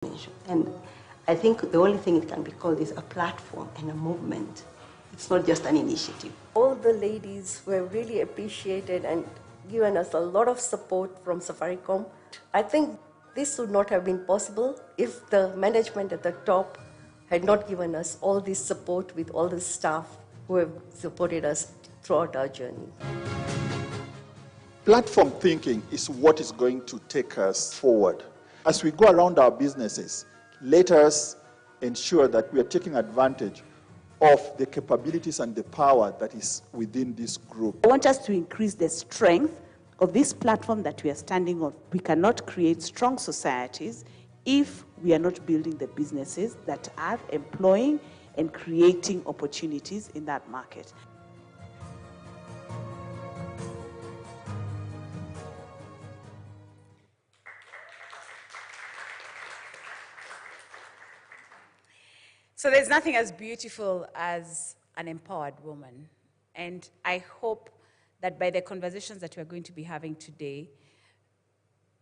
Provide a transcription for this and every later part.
And I think the only thing it can be called is a platform and a movement. It's not just an initiative. All the ladies were really appreciated and given us a lot of support from Safaricom. I think this would not have been possible if the management at the top had not given us all this support with all the staff who have supported us throughout our journey. Platform thinking is what is going to take us forward. As we go around our businesses, let us ensure that we are taking advantage of the capabilities and the power that is within this group. I want us to increase the strength of this platform that we are standing on. We cannot create strong societies if we are not building the businesses that are employing and creating opportunities in that market. So there's nothing as beautiful as an empowered woman. And I hope that by the conversations that we're going to be having today,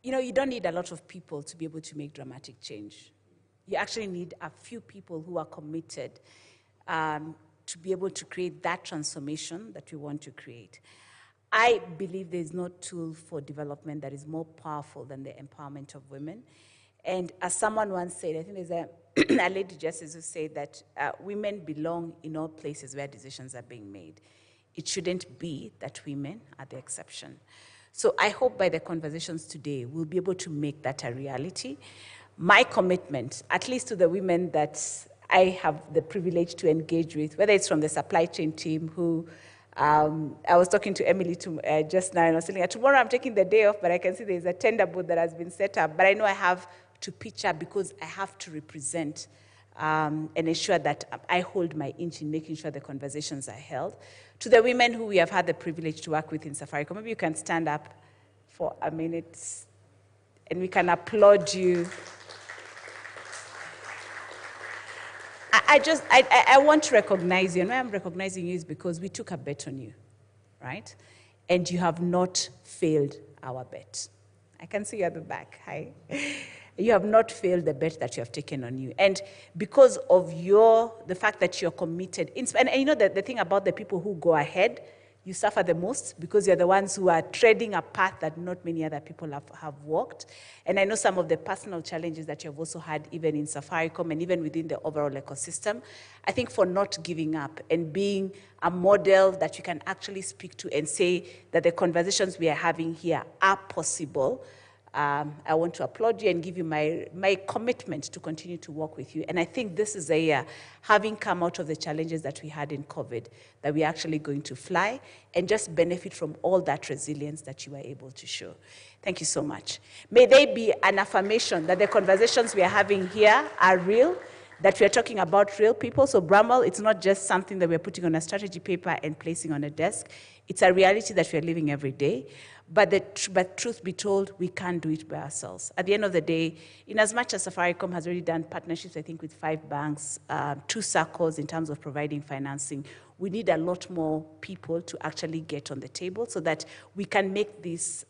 you don't need a lot of people to be able to make dramatic change. You actually need a few people who are committed to be able to create that transformation that we want to create. I believe there's no tool for development that is more powerful than the empowerment of women. And as someone once said, I think there's a lady justice who said that women belong in all places where decisions are being made. It shouldn't be that women are the exception. So I hope by the conversations today, we'll be able to make that a reality. My commitment, at least to the women that I have the privilege to engage with, whether it's from the supply chain team who, I was talking to Emily just now, and I was telling her, tomorrow I'm taking the day off, but I can see there's a tender booth that has been set up, but I know I have to pitch up because I have to represent and ensure that I hold my inch in making sure the conversations are held. To the women who we have had the privilege to work with in Safaricom, maybe you can stand up for a minute and we can applaud you. I want to recognize you, and why I'm recognizing you is because we took a bet on you, right? And you have not failed our bet. I can see you at the back, hi. You have not failed the bet that you have taken on you. And because of the fact that you're committed, and the thing about the people who go ahead, you suffer the most because you're the ones who are treading a path that not many other people have walked. And I know some of the personal challenges that you've also had even in Safaricom and even within the overall ecosystem. I think for not giving up and being a model that you can actually speak to and say that the conversations we are having here are possible, I want to applaud you and give you my commitment to continue to work with you. And I think this is a year, having come out of the challenges that we had in COVID, that we're actually going to fly and just benefit from all that resilience that you were able to show. Thank you so much. May they be an affirmation that the conversations we are having here are real, that we are talking about real people. So Bramwell, it's not just something that we're putting on a strategy paper and placing on a desk. It's a reality that we're living every day. But truth be told, we can't do it by ourselves. At the end of the day, in as much as Safaricom has already done partnerships, I think, with 5 banks, 2 circles in terms of providing financing, we need a lot more people to actually get on the table so that we can make this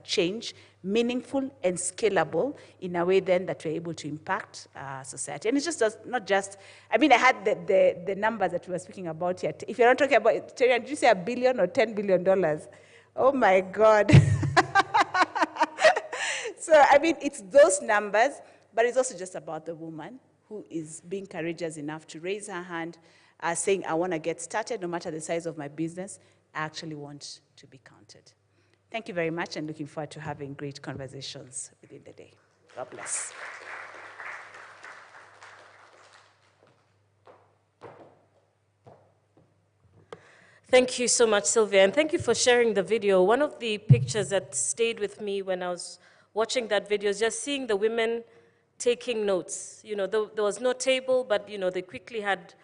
change meaningful and scalable in a way then that we're able to impact society. And it's just not just, I had the numbers that we were speaking about here. If you're not talking about, Terry, did you say $1 billion or $10 billion? Oh my God. So, it's those numbers, but it's also just about the woman who is being courageous enough to raise her hand, saying, I want to get started, no matter the size of my business, I actually want to be counted. Thank you very much, and looking forward to having great conversations within the day. God bless. Thank you so much, Sylvia, and thank you for sharing the video. One of the pictures that stayed with me when I was watching that video is just seeing the women taking notes. There was no table, but they quickly had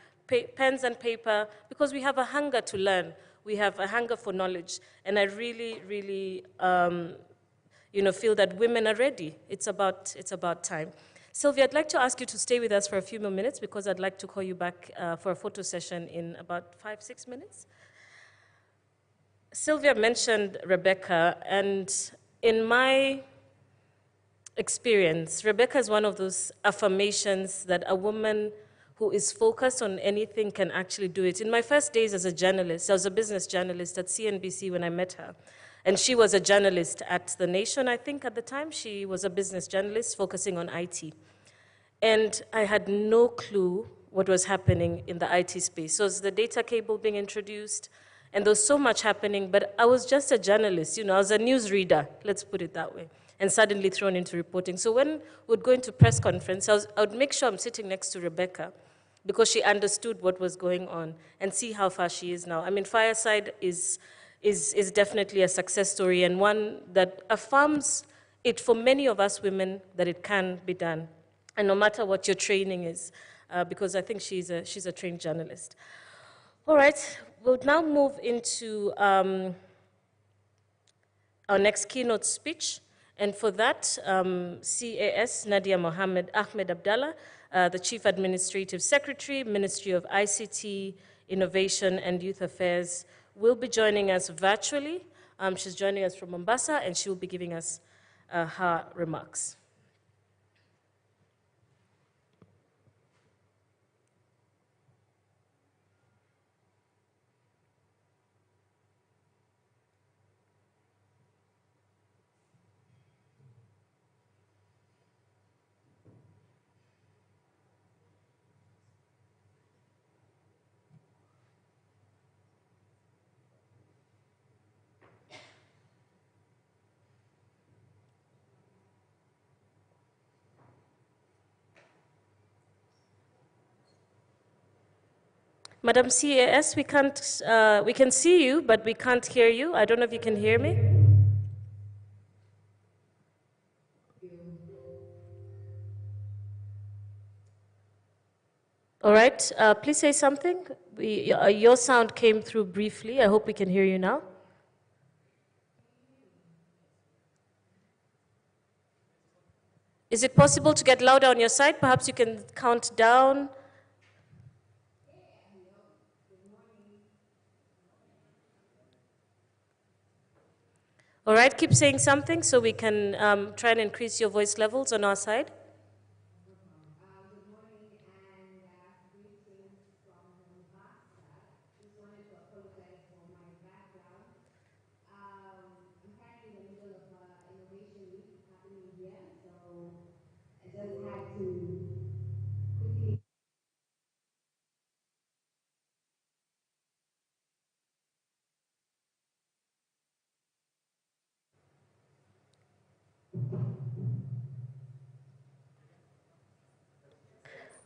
pens and paper because we have a hunger to learn. We have a hunger for knowledge, and I really, really, feel that women are ready. It's about time. Sylvia, I'd like to ask you to stay with us for a few more minutes because I'd like to call you back for a photo session in about 5-6 minutes. Sylvia mentioned Rebecca, and in my experience. Rebecca is one of those affirmations that a woman who is focused on anything can actually do it. In my first days as a journalist, I was a business journalist at CNBC when I met her. And she was a journalist at The Nation, I think, at the time. She was a business journalist focusing on IT. And I had no clue what was happening in the IT space. So it was the data cable being introduced, and there was so much happening, but I was just a journalist, I was a news reader, let's put it that way, and suddenly thrown into reporting. So when we'd go into press conference, I would make sure I'm sitting next to Rebecca, because she understood what was going on, and see how far she is now. I mean, Fireside is definitely a success story, and one that affirms it for many of us women that it can be done, and no matter what your training is, because I think she's a trained journalist. All right, we'll now move into our next keynote speech. And for that, CAS Nadia Mohammed Ahmed Abdallah, the Chief Administrative Secretary, Ministry of ICT, Innovation and Youth Affairs, will be joining us virtually. She's joining us from Mombasa, and she will be giving us her remarks. Madam CAS, we can see you, but we can't hear you. I don't know if you can hear me. All right, please say something. Your sound came through briefly. I hope we can hear you now. Is it possible to get louder on your side? Perhaps you can count down. All right, keep saying something so we can try and increase your voice levels on our side.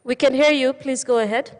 We can hear you. Please go ahead.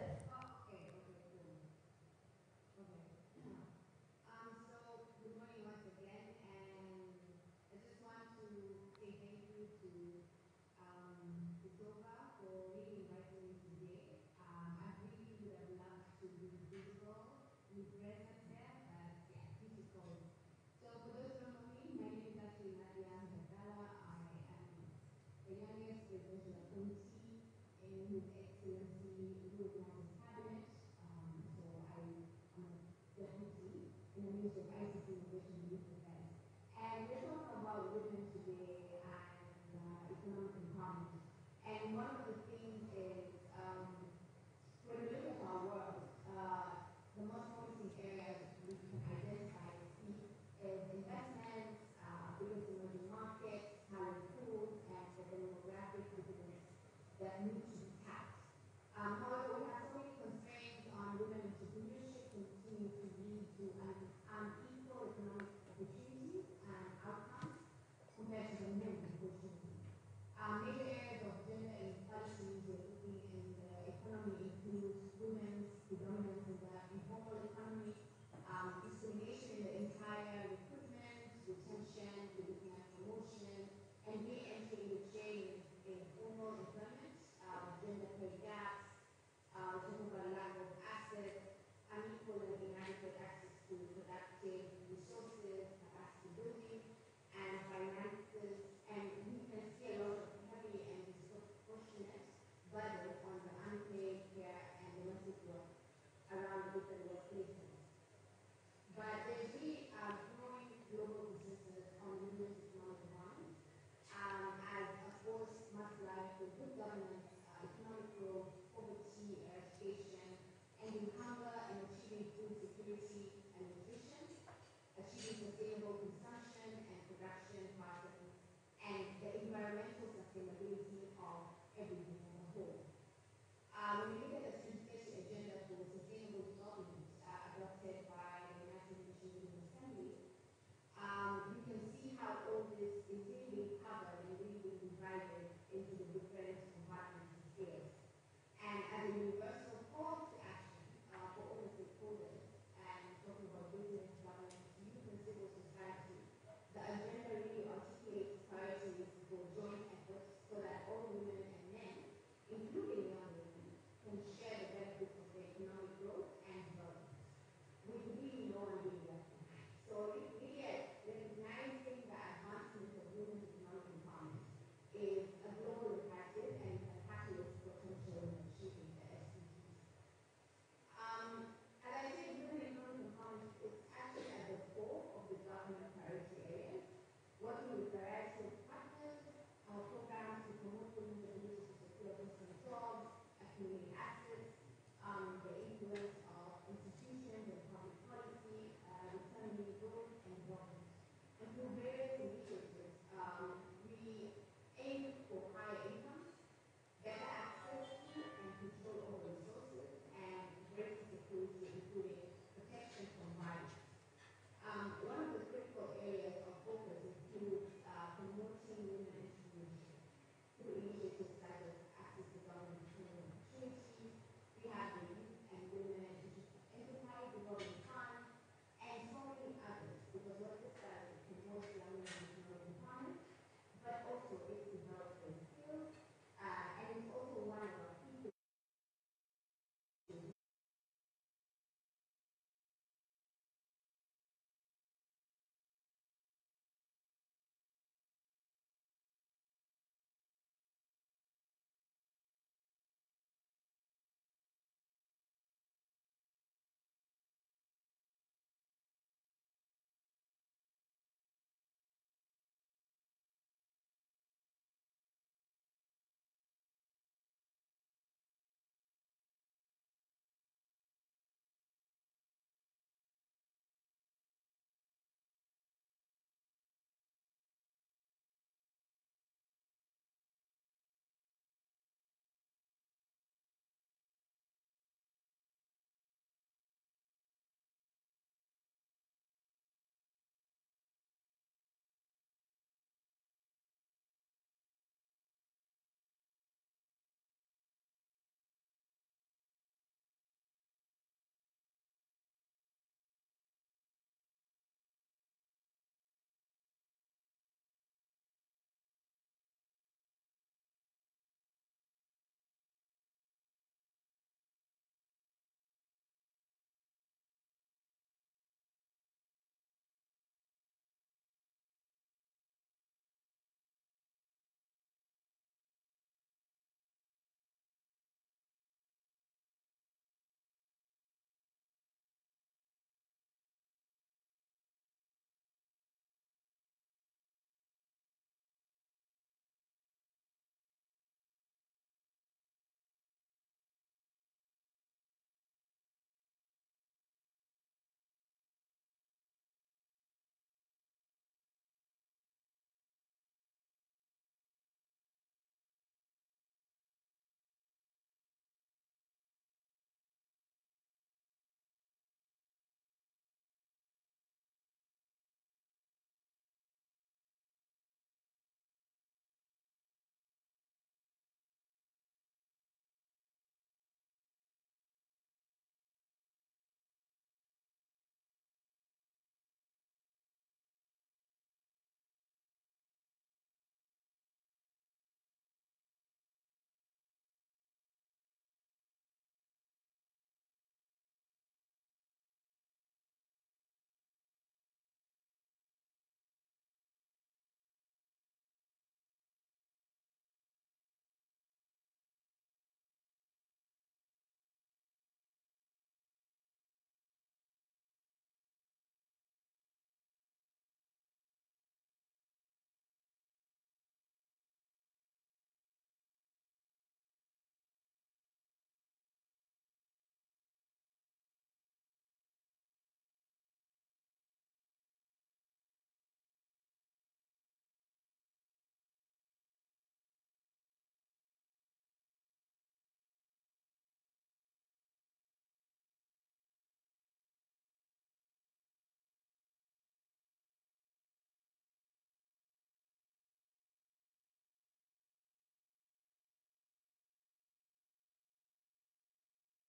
really